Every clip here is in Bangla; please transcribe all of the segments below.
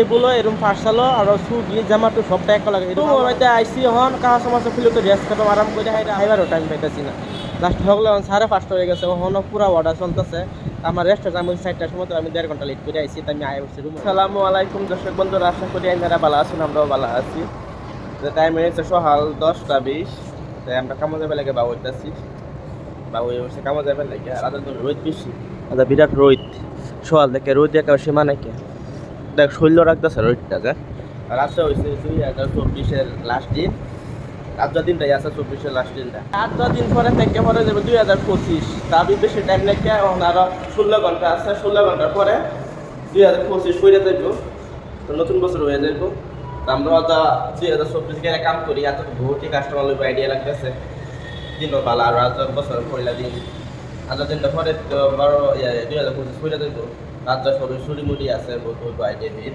এগুলো এরকম পার্সালও আর সুইগি জোম্যাটো সবটা এক লাগে এরকম হয়তো আইসি হন কাজ সমস্যা ফিলে তো রেস্ট করতে আরাম করে হাইবারও টাইম পাইতেছি না লাস্ট হগলে 5:30 হয়ে গেছে ওখানে পুরো অর্ডার চলতেছে আমার রেস্টুরেন্ট আমি 4টার সময় আমি 1.5 ঘন্টা লেট করে আইসি তাই আমি আয় উঠছি রুম। আসসালামু আলাইকুম দর্শক বন্ধুরা, আশা করি আপনারা ভালো আছেন, আমরাও ভালো আছি। টাইম হয়েছে সকাল 10:20, তাই আমরা কামো যাবে লাগে বাবু হইতেছি বাবু হচ্ছে কামো যাবে লাগে আর আদার রোদ বেশি আদা বিরাট রোদ সকাল থেকে রোদ একেবারে সীমা নাকি দেখ শৈল্য রাখতেছে রোদটাকে। আর আজকে হয়েছে 2024-এর লাস্ট দিন, আজ দিনটাই আছে 24-এর লাস্ট দিনটা। 8 দিন পরে থেকে পরে যাবে 2025, তা বেশি টাইম লেগে এখন আরো 16 ঘন্টা আছে, 16 ঘন্টার পরে 2025 হয়ে যাইব, তো নতুন বছর হয়ে যাইব। আমরা 2024 কাম করি, এত ভর্তি কাস্টমার লোক আইডিয়া লাগতেছে দিনও ভালো আর আজ বছর পয়লা দিন আজ দিনটা পরে তো 2025 হয়ে যাইব। রাত সবাই ছুরি মুড়ি আছে বহুত আইডিয়া দিন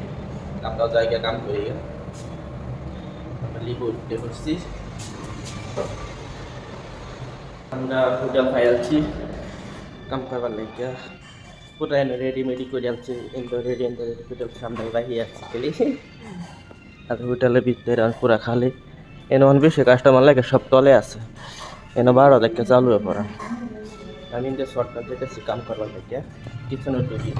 আমরা জায়গায় কাম করি আমরা লিবো উঠতে করছি। আমরা হোটেল পাই আছি কাম করবার লাগে পুরো রেডিমেডি করে আনছি কিন্তু রেডি হোটেল সামনে বাহিয়ে আসছি খেলি আর হোটেলের ভিতরে পুরা খালি এনে বেশি কাস্টমার লাগে সব তলে আছে এনে 12 থেকে চালু হয়ে পড়া। আমি কিন্তু শর্টকাট যেতেছি কাম করবার লাগে কিচেনের ঢুকি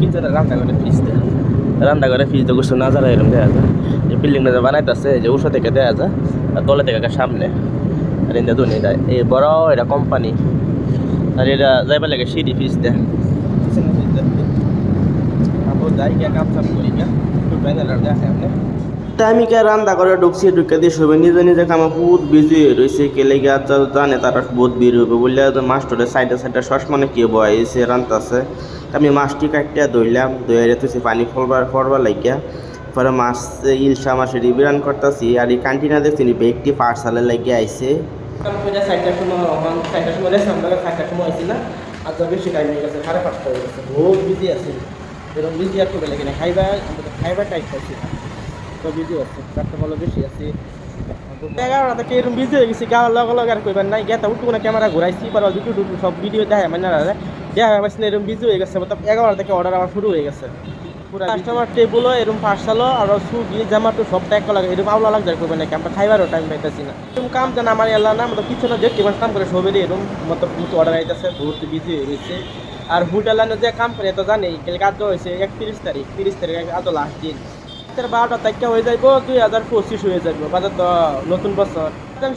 কিচেনে রান্না করে ফিস দিয়ে কিছু না যারা এরকম দেওয়া যায় যে বিল্ডিংটা যে বানাইতেছে যে উষা থেকে দেওয়া যায় আর তলে থেকে সামনে আর এটা দুনি দেয় এই বড় এটা কোম্পানি আর এটা যাইবার লাগে সিঁড়ি ফিস দেয় যাই গিয়ে কাম সাম করি গিয়া দেখে আপনি আমি কে রান্না করে ঢুকছি ঢুকে দিয়ে সবাই নিজে নিজে কামে বহুত বিজি হয়ে রয়েছে কেলে গিয়ে জানে তারা বহুত বের হবে বললে মাস্টারের সাইডে সাইডে সসমনে কি বয়েছে রান্তাছে আমি মাছটি কাটিয়া ধরলাম ধরে রেখেছি পানি ফলবার লাগিয়া পরে মাছ ইলশা মাছের বিরান করতেছি আর এই ক্যান্টিনে দেখছি একটি পার্সালে লাগিয়ে আইসে 4টার সময় আমরা 4টার সময় আইসি না আর বেশি টাইম হয়ে গেছে 5:30 হয়ে গেছে বহুত বিজি আছে এরকম বিজি আর করবে লাগে না খাইবার টাইপ পাইছি তো বিজি আছে কাটতে বলো বেশি আছে 11টা থেকে এরকম বিজি হয়ে গেছি গাওয়ার লগে আর কইবার নাই গেতা উঠু না ক্যামেরা ঘুরাইছি পরে দুটো সব ভিডিও দেখায় মানে দেখা পাচ্ছি এরকম বিজি হয়ে গেছে মতলব 11টা থেকে অর্ডার আমার শুরু হয়ে গেছে পুরো কাস্টমার টেবলও এরকম পার্সালও আর সুইগি জোম্যাটো সবটা এক লাগে এরকম আউলা লাগ যায় করবেন নাকি আমরা খাইবারও টাইম পাইতেছি না এরকম কাম জানা আমার এলা না মতলব কিছু না দেখতে কাম করে সবেরই এরকম মতলব অর্ডার আইতেছে বহুত বিজি হয়ে গেছে। আর হোটেল যে কাম করে তো জানি কাজ হয়েছে 30 তারিখ আজ লাস্ট দিন 12টা তারিখ হয়ে যাইব 2025 হয়ে যাইব বাজার তো নতুন বছর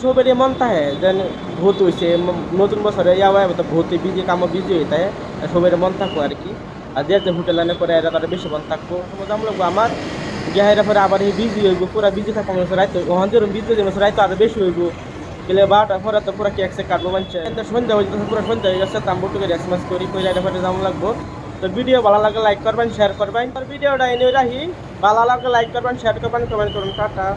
সবেরই মন থাকে যেন ভূত হয়েছে নতুন বছরে ভূত বিজি কামও বিজি হয়ে থাকে সবের মন থাকবো আর কি। আর যে হোটেল লাইনে করে এরা তারা বেশি মন থাকবো দাম লাগবো আমার গেহাইরা পরে আবার বিজি হইব পুরা বিজি থাকবো রাইতে ওখান যেরকম বিজি হয়ে রাইতে আরো বেশি হইব গেলে 12টার পরে তো পুরো কেক কাটবো মানছে সন্ধ্যা হয়ে যাচ্ছে পুরো সন্ধ্যা হয়ে গেছে তাম্বুটুকে রেসমাস করি কইরা পরে দাম লাগবো। তো ভিডিও ভালো লাগে লাইক করবেন শেয়ার করবেন আর ভিডিওটা এনে রাখি ভালো লাগে লাইক করবেন শেয়ার করবেন কমেন্ট করুন টাটা।